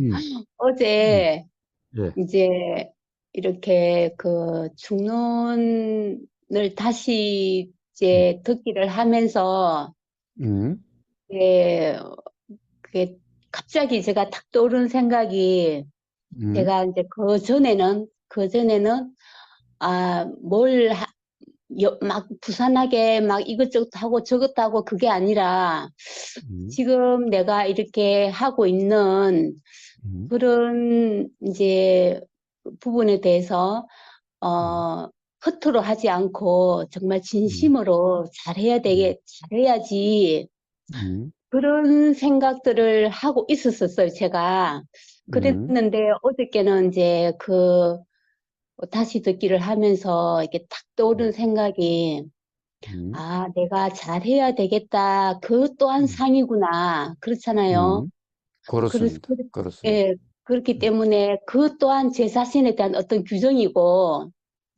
음, 음, 어제 예, 이제 이렇게 그 중론을 다시 음, 이제 듣기를 하면서 음, 예, 그게 갑자기 제가 탁 떠오른 생각이 음, 제가 이제 그 전에는 막 부산하게 막 이것저것 하고 저것도 하고 그게 아니라 음, 지금 내가 이렇게 하고 있는 음, 그런 이제 부분에 대해서 음, 어 허투루 하지 않고 정말 음, 진심으로 음, 잘해야지 음, 그런 생각들을 하고 있었었어요, 제가. 음, 그랬는데 어저께는 이제 다시 듣기를 하면서 이렇게 탁 떠오른 생각이 음, 내가 잘해야 되겠다. 그 또한 음, 상이구나. 그렇잖아요. 음. 그래서, 그렇습니다. 그렇습니다. 예, 그렇기 음, 때문에 그 또한 제 자신에 대한 어떤 규정이고,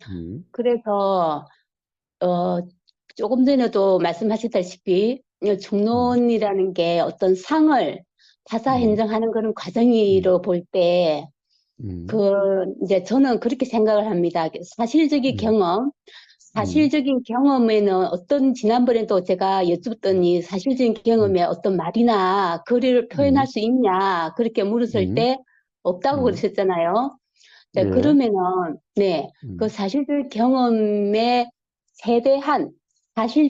음, 그래서, 어, 조금 전에도 말씀하셨다시피, 이 음, 중론이라는 게 어떤 상을 타사 음, 행정하는 그런 음, 과정으로 볼 때, 음, 이제 저는 그렇게 생각을 합니다. 사실적인 음, 경험, 음, 사실적인 경험에는 지난번에도 제가 여쭙더니 사실적인 음, 경험에 어떤 말이나 글을 표현할 음, 수 있냐, 그렇게 물었을 음, 때 없다고 음, 그러셨잖아요. 자, 예, 그러면은, 네, 그 음, 사실적인 경험에 세대한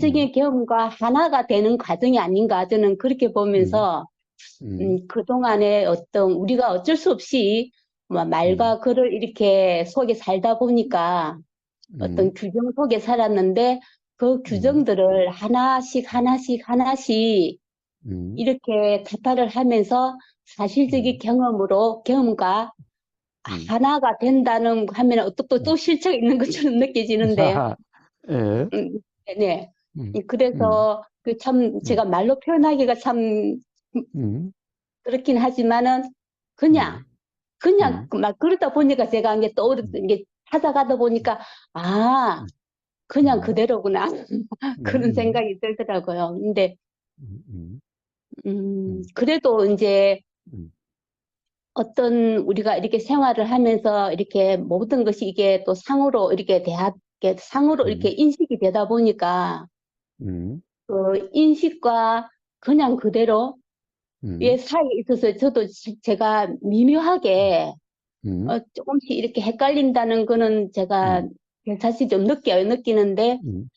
음, 사실적인 경험과 하나가 되는 과정이 아닌가, 저는 그렇게 음, 보면서, 음, 그동안에 우리가 어쩔 수 없이 뭐 음, 말과 글을 이렇게 속에 살다 보니까 음, 어떤 규정 속에 살았는데 그 음, 규정들을 하나씩 음, 이렇게 타파를 하면서 사실적인 음, 경험과 음, 하나가 된다는 하면 또 실체가 있는 것처럼 느껴지는데, 예, 음, 네. 음, 음, 그래서 참 음, 제가 말로 표현하기가 참 음, 그렇긴 하지만은 그냥 음, 그냥 음, 막 그러다 보니까 제가 이게 음, 이게 찾아가다 보니까 아 음, 그냥 음, 그대로구나 그런 음, 생각이 들더라고요. 근데 음, 음, 그래도 이제 음, 어떤 우리가 이렇게 생활을 하면서 이렇게 모든 것이 이게 또 상으로 이렇게 음, 인식이 되다 보니까 음, 그 인식과 그냥 그대로의 음, 사이에 있어서 저도 제가 미묘하게 음, 조금씩 이렇게 헷갈린다는 거는 제가 음, 사실 좀 느끼는데, 음,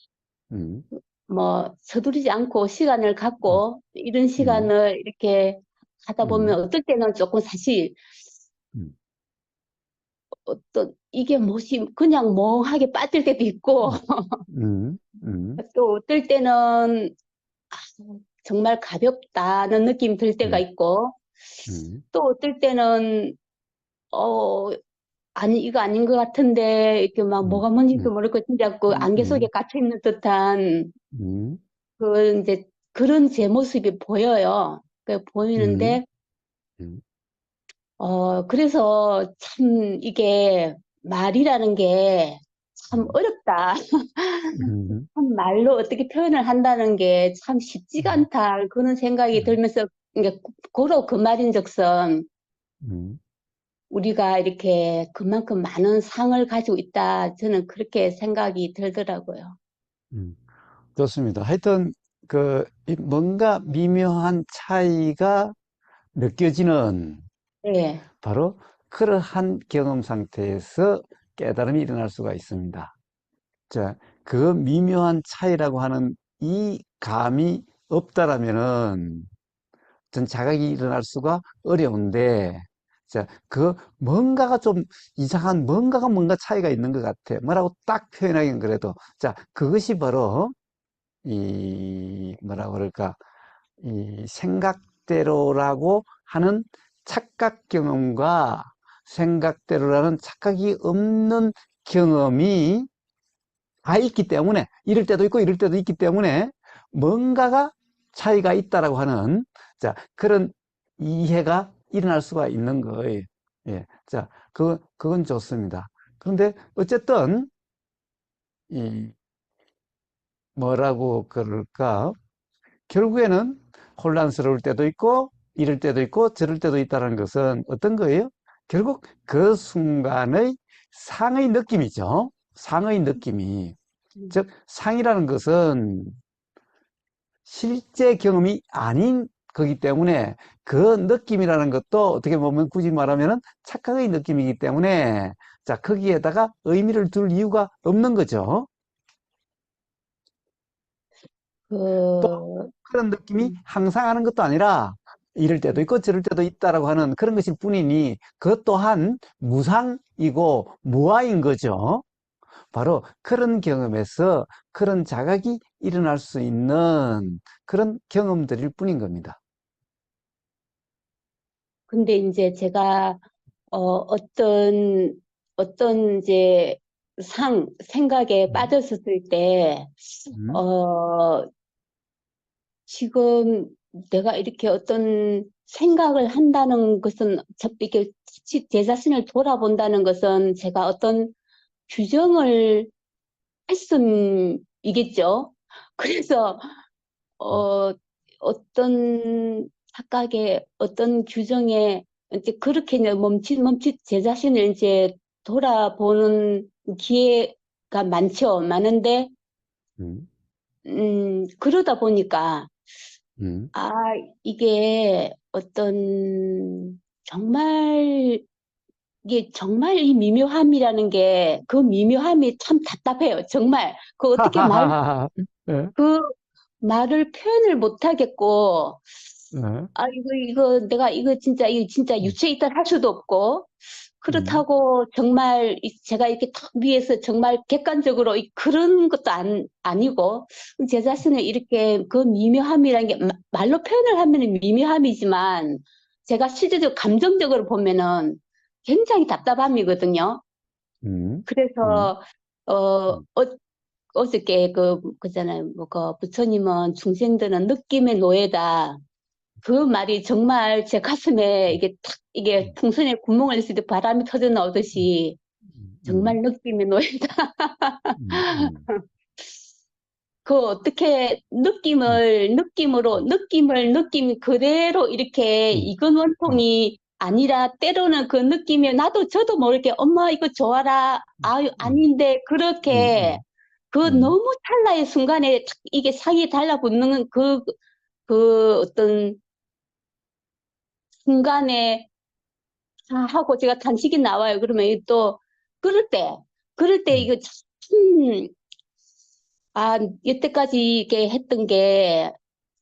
음, 뭐, 서두르지 않고 시간을 갖고, 이런 음, 시간을 이렇게 하다 음, 보면 어떨 때는 조금 사실, 음, 이게 뭐지, 그냥 멍하게 빠질 때도 있고, 음, 음, 또 어떨 때는 아, 정말 가볍다는 느낌 들 때가 음, 있고, 음, 또 어떨 때는, 어, 아니, 이거 아닌 것 같은데, 이렇게 막 음, 뭐가 뭔지도 음, 모르고 진짜 그 안개 속에 음, 갇혀 있는 듯한 음, 이제 그런 제 모습이 보여요. 음, 보이는데, 음, 그래서 참 이게 말이라는 게 참 음, 어렵다. 음, 참 말로 어떻게 표현을 한다는 게 참 쉽지가 음, 않다. 그런 생각이 음, 들면서, 이게 고로 그 말인즉슨 음, 우리가 이렇게 그만큼 많은 상을 가지고 있다. 저는 그렇게 생각이 들더라고요. 음. 좋습니다. 하여튼, 뭔가 미묘한 차이가 느껴지는 네, 바로 그러한 경험 상태에서 깨달음이 일어날 수가 있습니다. 자, 그 미묘한 차이라고 하는 이 감이 없다라면은 전 자각이 일어날 수가 어려운데, 자, 뭔가가 좀 이상한 뭔가 차이가 있는 것 같아. 뭐라고 딱 표현하기는 그래도. 자, 그것이 바로 뭐라고 그럴까, 이 생각대로라고 하는 착각 경험과 생각대로라는 착각이 없는 경험이 다 있기 때문에, 이럴 때도 있고 이럴 때도 있기 때문에 뭔가가 차이가 있다라고 하는, 자, 그런 이해가 일어날 수가 있는 거예요. 예. 자, 그건 좋습니다. 그런데 어쨌든 이 뭐라고 그럴까? 결국에는 혼란스러울 때도 있고 이럴 때도 있고 저럴 때도 있다는 것은 어떤 거예요? 결국 그 순간의 상의 느낌이죠. 상의 느낌이. 음. 즉, 상이라는 것은 실제 경험이 아닌 거기 때문에 그 느낌이라는 것도 어떻게 보면 굳이 말하면 착각의 느낌이기 때문에 자, 거기에다가 의미를 둘 이유가 없는 거죠. 또 그, 그런 느낌이 음. 항상 하는 것도 아니라 이럴 때도 음. 있고 저럴 때도 있다라고 하는 그런 것일 뿐이니 그것 또한 무상이고 무아인 거죠. 바로 그런 경험에서 그런 자각이 일어날 수 있는 그런 경험들일 뿐인 겁니다. 근데 이제 제가 어떤 이제 생각에 음, 빠졌을 때, 음, 어, 지금 내가 이렇게 어떤 생각을 한다는 것은, 이렇게 제 자신을 돌아본다는 것은 제가 어떤 규정을 했음이겠죠. 그래서, 음, 어, 어떤 착각에, 어떤 규정에, 이제 그렇게 이제 멈칫 제 자신을 이제 돌아보는 기회가 많은데, 음, 그러다 보니까, 음. 아, 이게 어떤, 정말, 이게 정말 이 미묘함이라는 게, 그 미묘함이 참 답답해요. 정말. 그 어떻게 하하하하. 예, 그 말을 표현을 못 하겠고, 예, 아, 내가 이거 진짜 음, 유체이탈 할 수도 없고, 음, 그렇다고 정말 제가 이렇게 탁 위에서 정말 객관적으로 그런 것도 아니고, 제 자신을 이렇게 그 미묘함이라는 게 말로 표현을 하면 미묘함이지만, 제가 실제적으로 감정적으로 보면은 굉장히 답답함이거든요. 음, 음, 그래서, 어, 어저께 그잖아요. 그 부처님은 중생들은 느낌의 노예다. 그 말이 정말 제 가슴에 음, 이게 음, 풍선에 구멍을 냈을 때 바람이 터져 음, 나오듯이 음, 정말 느낌의 노예다. 음, 그 어떻게 음, 느낌 그대로 이렇게 음, 이건 음, 원통이 아니라 때로는 그 느낌에 나도 저도 모르게 엄마 이거 좋아라. 아유, 음, 아닌데 그렇게 음, 그 음, 너무 찰나의 순간에 탁 이게 상이 달라붙는 그 어떤 순간에 하고 제가 단식이 나와요. 그러면 또 그럴 때 그럴 때 음, 이거 참 아, 여태까지 이렇게 했던 게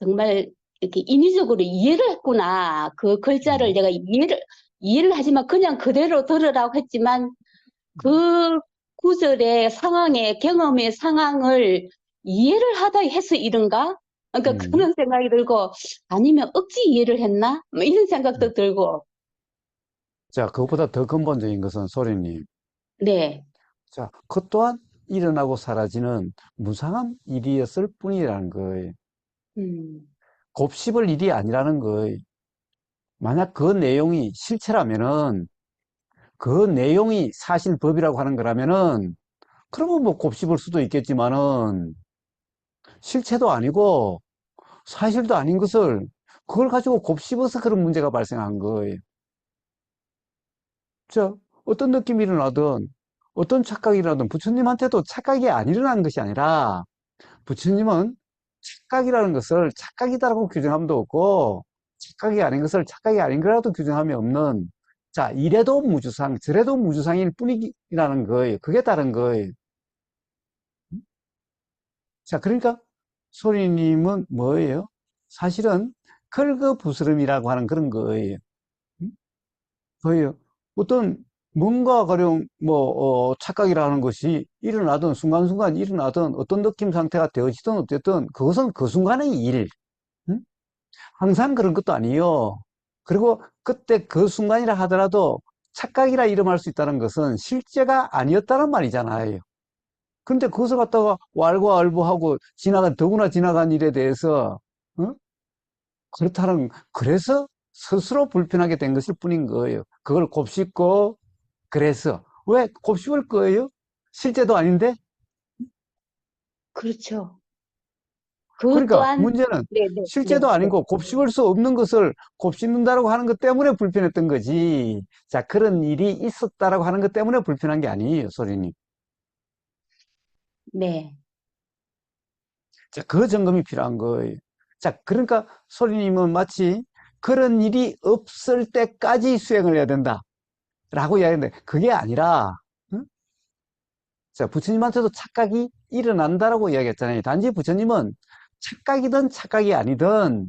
정말 이렇게 인위적으로 이해를 했구나. 그 글자를 음, 내가 이해를 하지만 그냥 그대로 들으라고 했지만 그 구절의 상황의 경험의 상황을 이해를 하다 해서 이런가? 그러니까 음. 그런 생각이 들고 아니면 억지 이해를 했나? 뭐 이런 음. 생각도 들고 자, 그것보다 더 근본적인 것은 소리님. 네. 자, 그 또한 일어나고 사라지는 무상한 일이었을 뿐이라는 거예요. 음, 곱씹을 일이 아니라는 거예요. 만약 그 내용이 실체라면은, 그 내용이 사실 법이라고 하는 거라면은, 그러면 뭐 곱씹을 수도 있겠지만은, 실체도 아니고, 사실도 아닌 것을, 그걸 가지고 곱씹어서 그런 문제가 발생한 거예요. 자, 어떤 느낌이 일어나든, 어떤 착각이 일어나든, 부처님한테도 착각이 안 일어나는 것이 아니라, 부처님은 착각이라는 것을 착각이다라고 규정함도 없고, 착각이 아닌 것을 착각이 아닌 거라도 규정함이 없는, 자, 이래도 무주상, 저래도 무주상일 뿐이라는 거예요. 그게 다른 거예요. 자, 그러니까 소리님은 뭐예요? 사실은 긁어부스럼이라고 하는 그런 거예요. 거예요. 어떤 뭔가 가령 착각이라는 것이 일어나든 순간순간 일어나든 어떤 느낌 상태가 되어지든 어쨌든 그것은 그 순간의 일. 응? 항상 그런 것도 아니에요. 그리고 그때 그 순간이라 하더라도 착각이라 이름할 수 있다는 것은 실제가 아니었다는 말이잖아요. 그런데 그것을 갖다가 왈가왈부하고 더구나 지나간 일에 대해서 어? 그래서 스스로 불편하게 된 것일 뿐인 거예요. 그걸 곱씹고 그래서 왜 곱씹을 거예요? 실제도 아닌데 그렇죠. 그 그러니까 또한, 문제는 네, 네, 네, 실제도 네. 아니고 곱씹을 수 없는 것을 곱씹는다라고 하는 것 때문에 불편했던 거지. 자, 그런 일이 있었다라고 하는 것 때문에 불편한 게 아니에요, 소리님. 네. 자, 그 점검이 필요한 거예요. 자, 그러니까 소리님은 마치 그런 일이 없을 때까지 수행을 해야 된다라고 이야기하는데 그게 아니라, 응? 자, 부처님한테도 착각이 일어난다라고 이야기했잖아요. 단지 부처님은 착각이든 착각이 아니든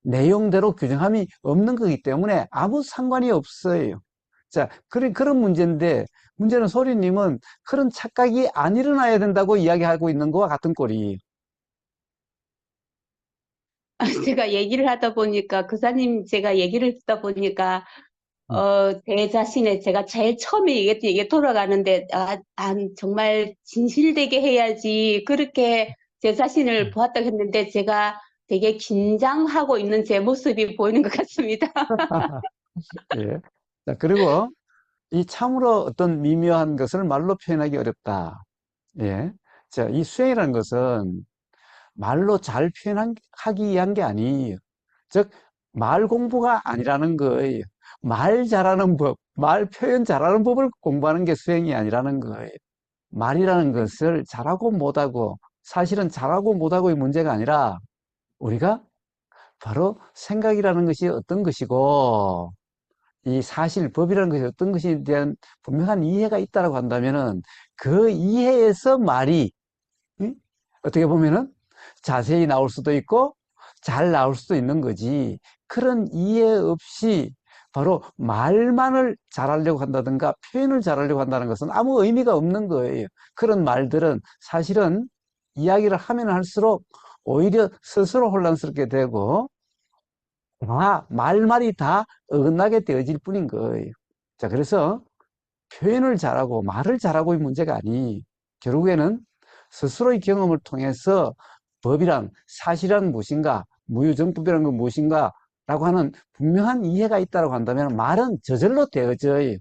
내용대로 규정함이 없는 거기 때문에 아무 상관이 없어요. 자, 그런 문제인데, 문제는 소리님은 그런 착각이 안 일어나야 된다고 이야기하고 있는 거와 같은 꼴이에요. 제가 얘기를 하다 보니까, 교사님 제가 얘기를 듣다 보니까, 음, 제 자신의 제가 제일 처음에 얘기했던 얘기가 돌아가는데, 정말 진실되게 해야지. 그렇게 제 자신을 음. 보았다고 했는데, 제가 되게 긴장하고 있는 제 모습이 보이는 것 같습니다. 예. 자, 그리고 이 참으로 어떤 미묘한 것을 말로 표현하기 어렵다. 예. 자, 이 수행이라는 것은 말로 잘 표현하기 위한 게 아니에요. 즉, 말 공부가 아니라는 거예요. 말 잘하는 법, 말 표현 잘하는 법을 공부하는 게 수행이 아니라는 거예요. 말이라는 것을 잘하고 못하고, 사실은 잘하고 못하고의 문제가 아니라, 우리가 바로 생각이라는 것이 어떤 것이고, 이 사실 법이라는 것이 어떤 것에 대한 분명한 이해가 있다고 한다면은, 그 이해에서 말이, 응? 어떻게 보면은 자세히 나올 수도 있고 잘 나올 수도 있는 거지. 그런 이해 없이 바로 말만을 잘하려고 한다든가 표현을 잘하려고 한다는 것은 아무 의미가 없는 거예요. 그런 말들은 사실은 이야기를 하면 할수록 오히려 스스로 혼란스럽게 되고 말말이 다 어긋나게 되어질 뿐인 거예요. 자, 그래서 표현을 잘하고 말을 잘하고의 문제가 아니, 결국에는 스스로의 경험을 통해서 법이란, 사실이란 무엇인가, 무유정법이란 건 무엇인가, 라고 하는 분명한 이해가 있다고 한다면 말은 저절로 되어져요.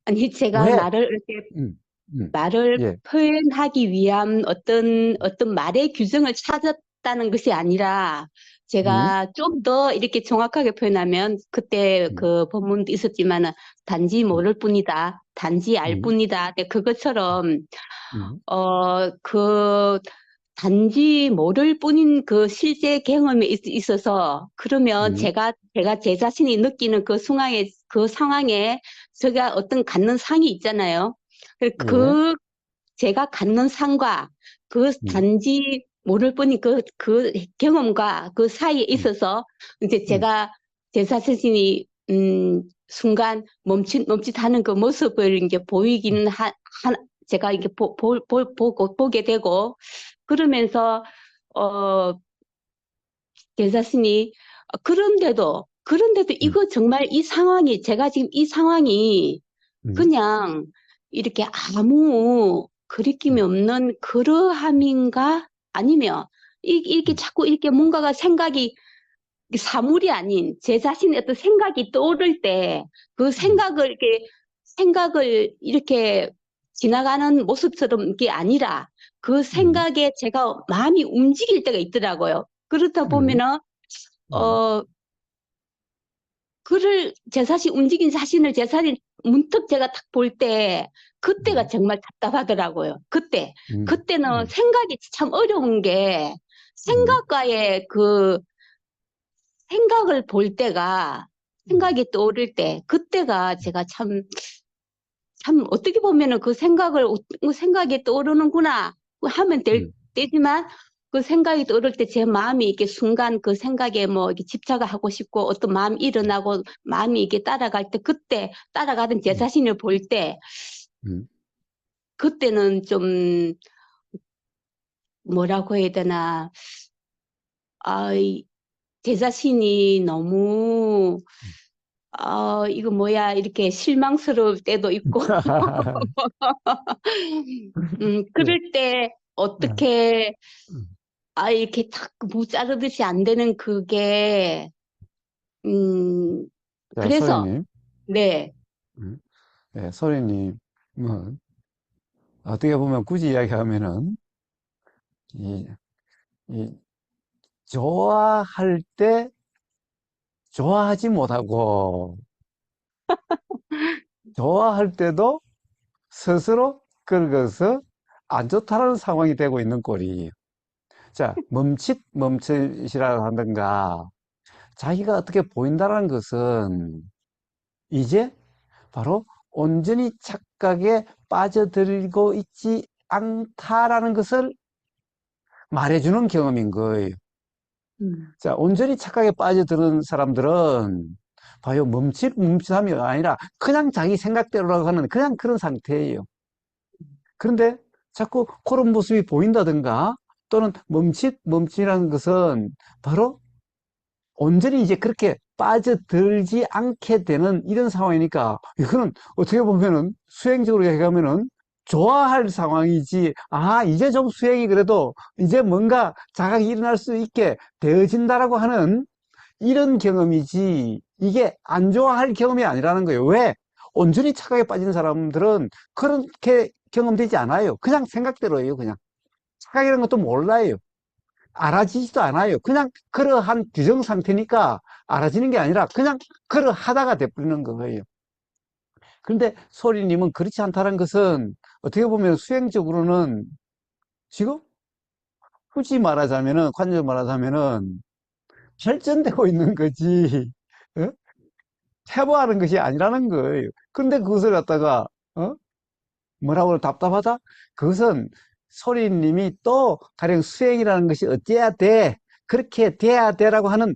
아니, 제가 왜? 말을 이렇게 음, 음, 말을 예, 표현하기 위한 어떤 말의 규정을 찾았다는 것이 아니라 음, 제가 좀 더 이렇게 정확하게 표현하면 그때 음, 그 본문도 있었지만은 단지 음, 모를 뿐이다. 단지 알 음, 뿐이다. 근데 그것처럼 음, 그 단지 모를 뿐인 그 실제 경험에 있어서 그러면 음, 제가 제 자신이 느끼는 그 상황에 제가 어떤 갖는 상이 있잖아요. 예, 그 제가 갖는 상과 그 음, 단지 모를 뿐인 그 경험과 그 사이에 음, 있어서 이제 음, 제가 제 자신이 순간 멈칫하는 그 모습을 이제 보이기는 제가 이렇게 보게 되고 그러면서 어, 제 자신이 그런데도 음, 이거 정말 이 상황이 제가 지금 이 상황이 음, 그냥 이렇게 아무 거리낌이 음, 없는 그러함인가? 아니면 이렇게 음, 자꾸 이렇게 뭔가가 생각이 사물이 아닌 제 자신의 어떤 생각이 떠오를 때 그 음, 생각을 이렇게 지나가는 모습처럼 이게 아니라 그 음, 생각에 제가 마음이 움직일 때가 있더라고요. 그렇다 음, 보면은 음, 어 그를 제 자신 움직인 자신을 제 자신 문득 제가 딱 볼 때 그때가 음, 정말 답답하더라고요. 음, 그때는 음, 생각이 참 어려운 게 음, 생각과의 그 생각을 볼 때가 음, 생각이 떠오를 때 그때가 제가 참 어떻게 보면은 그 생각이 떠오르는구나 하면 음, 되지만 그 생각이 떠오를 때 제 마음이 이렇게 순간 그 생각에 뭐 이렇게 집착을 하고 싶고 어떤 마음이 일어나고 마음이 이렇게 따라갈 때 그때 따라가던 제 음, 자신을 볼 때 음. 그때는 좀 뭐라고 해야 되나 제 자신이 너무 이거 뭐야 이렇게 실망스러울 때도 있고 예, 그럴 때 예. 어떻게 음. 이렇게 탁 무자르듯이 안 되는 그게, 음, 자, 그래서, 소리님, 네, 예, 소리님, 뭐, 어떻게 보면 굳이 이야기하면은, 이 이 좋아할 때 좋아하지 못하고, 좋아할 때도 스스로 긁어서 안 좋다라는 상황이 되고 있는 꼴이에요. 자, 멈칫이라고 하든가, 자기가 어떻게 보인다는 것은 이제 바로 온전히 착각에 빠져들고 있지 않다라는 것을 말해주는 경험인 거예요. 음, 자, 온전히 착각에 빠져드는 사람들은 봐요, 멈칫함이 아니라 그냥 자기 생각대로라고 하는 그냥 그런 상태예요. 그런데 자꾸 그런 모습이 보인다든가 또는 멈칫이라는 것은 바로 온전히 이제 그렇게 빠져들지 않게 되는 이런 상황이니까 이거는 어떻게 보면은 수행적으로 얘기하면은 좋아할 상황이지. 아, 이제 좀 수행이 그래도 이제 뭔가 자각이 일어날 수 있게 되어진다라고 하는 이런 경험이지. 이게 안 좋아할 경험이 아니라는 거예요. 왜? 온전히 착각에 빠진 사람들은 그렇게 경험되지 않아요. 그냥 생각대로예요. 그냥 착각이라는 것도 몰라요. 알아지지도 않아요. 그냥 그러한 규정 상태니까 알아지는 게 아니라 그냥 그러하다가 돼버리는 거예요. 그런데 소리님은 그렇지 않다는 것은 어떻게 보면 수행적으로는 지금 굳이 말하자면은, 관절 말하자면은 발전되고 있는 거지, 어? 퇴보하는 것이 아니라는 거예요. 그런데 그것을 갖다가, 어? 뭐라고 답답하다? 그것은 소리님이 또 가령 수행이라는 것이 어때야 돼? 그렇게 돼야 돼라고 하는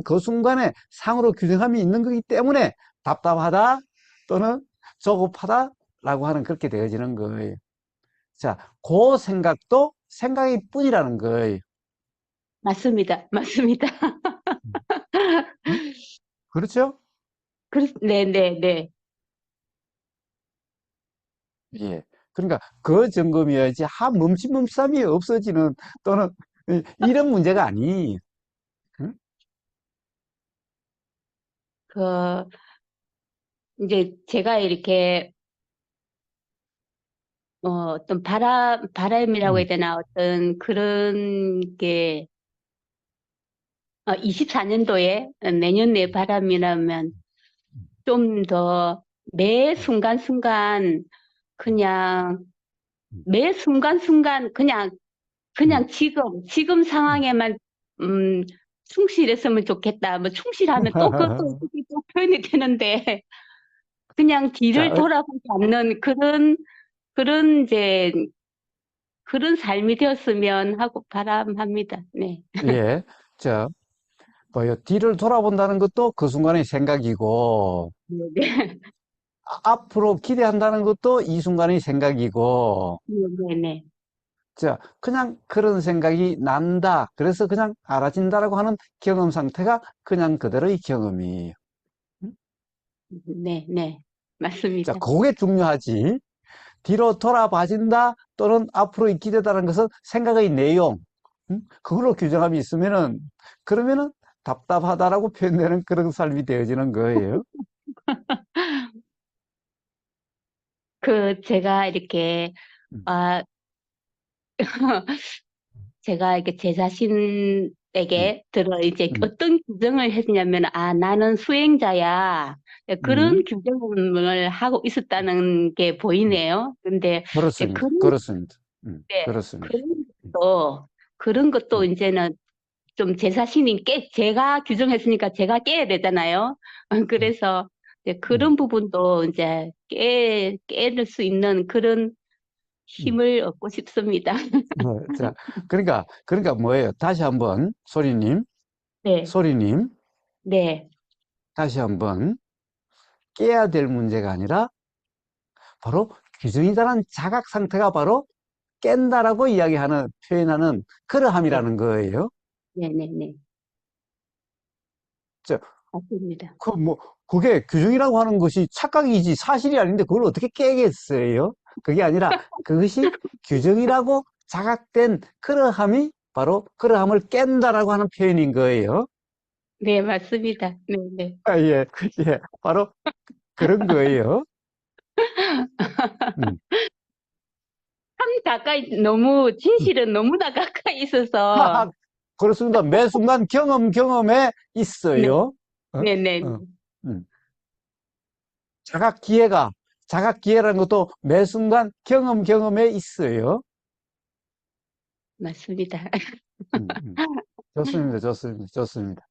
그 순간에 상으로 규정함이 있는 거기 때문에 답답하다 또는 조급하다라고 하는 그렇게 되어지는 거예요. 자, 그 생각도 생각일 뿐이라는 거예요. 맞습니다. 맞습니다. 음? 그렇죠? 네, 네, 네. 예. 그러니까 그 점검이어야지 멈칫멈칫함이 없어지는 또는 이런 문제가 아니에요. 응? 그, 이제 제가 이렇게, 어떤 바람이라고 해야 음, 되나, 어떤 그런 게, 24년도에 내년 내 바람이라면 좀 더 매 순간순간 그냥 음, 매 순간순간 음. 그냥 지금 상황에만 음, 충실했으면 좋겠다. 뭐 충실하면 또 그것도 어떻게 또 표현이 되는데 그냥 자, 뒤를 돌아보지 않는 그런 이제 그런 삶이 되었으면 하고 바람합니다. 네. 예. 자, 뭐요. 뒤를 돌아본다는 것도 그 순간의 생각이고, 네, 네. 앞으로 기대한다는 것도 이 순간의 생각이고, 네, 네. 자, 그냥 그런 생각이 난다. 그래서 그냥 알아진다라고 하는 경험 상태가 그냥 그대로의 경험이에요. 음? 네, 네. 자, 맞습니다. 그게 중요하지. 뒤로 돌아봐진다 또는 앞으로 기대다는 것은 생각의 내용, 그걸로 규정함이 있으면은, 그러면은 답답하다라고 표현되는 그런 삶이 되어지는 거예요. 제가 이렇게, 음, 아, 제가 이렇게 제 음, 자신에게 이제 음, 어떤 규정을 했냐면, 나는 수행자야. 그런 음, 규정을 하고 있었다는 게 음. 보이네요. 근데 이제 그렇습니다. 그렇습니다. 그렇습니다. 그런 음, 그런 것도 음, 이제는 좀 제 자신이 제가 규정했으니까 제가 깨야 되잖아요. 음, 그래서 이제 음, 그런 부분도 이제 깨를 수 있는 그런 음. 힘을 얻고 싶습니다. 자, 그러니까 뭐예요? 다시 한번, 네, 소리님, 네, 다시 한번, 깨야 될 문제가 아니라, 바로 규정이라는 자각 상태가 바로 깬다라고 표현하는 네, 그러함이라는 거예요. 네, 네, 네, 자, 맞습니다. 그 뭐, 그게 규정이라고 하는 것이 착각이지 사실이 아닌데 그걸 어떻게 깨겠어요? 그게 아니라 그것이 규정이라고 자각된 그러함이 바로 그러함을 깬다라고 하는 표현인 거예요. 네, 맞습니다. 네, 네. 아, 예, 예, 바로 그런 거예요. 음, 너무, 진실은 너무나 가까이 있어서, 그렇습니다. 매 순간 경험에 네, 있어요. 어? 네네, 어. 음. 자각기회라는 것도 매 순간 경험에 있어요. 맞습니다. 음, 음. 좋습니다. 좋습니다. 좋습니다.